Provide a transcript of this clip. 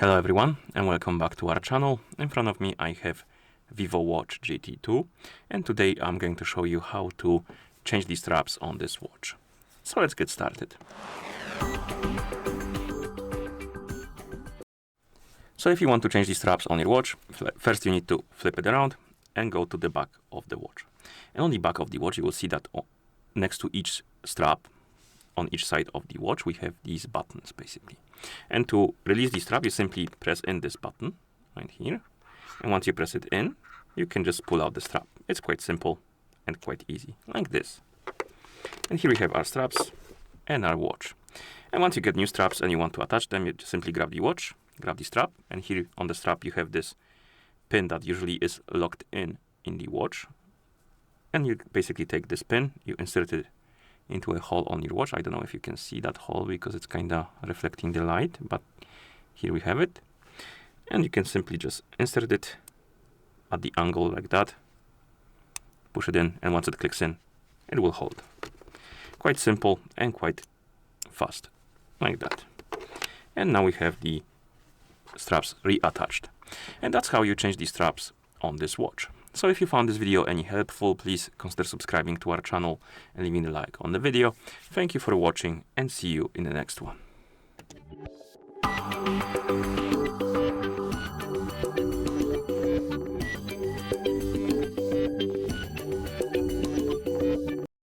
Hello everyone and welcome back to our channel. In front of me I have VIVO Watch GT 2 and today I'm going to show you how to change the straps on this watch. So let's get started. So if you want to change the straps on your watch, first you need to flip it around and go to the back of the watch. And on the back of the watch you will see that next to each strap on each side of the watch we have these buttons basically. And to release the strap you simply press in this button right here, and once you press it in you can just pull out the strap. It's quite simple and quite easy, like this. And here we have our straps and our watch. And once you get new straps and you want to attach them, you just simply grab the watch, grab the strap, and here on the strap you have this pin that usually is locked in the watch. And you basically take this pin, you insert it into a hole on your watch. I don't know if you can see that hole because it's kind of reflecting the light, but here we have it. And you can simply just insert it at the angle like that, push it in, and once it clicks in, it will hold. Quite simple and quite fast, like that. And now we have the straps reattached. And that's how you change the straps on this watch. So if you found this video any helpful, please consider subscribing to our channel and leaving a like on the video. Thank you for watching and see you in the next one.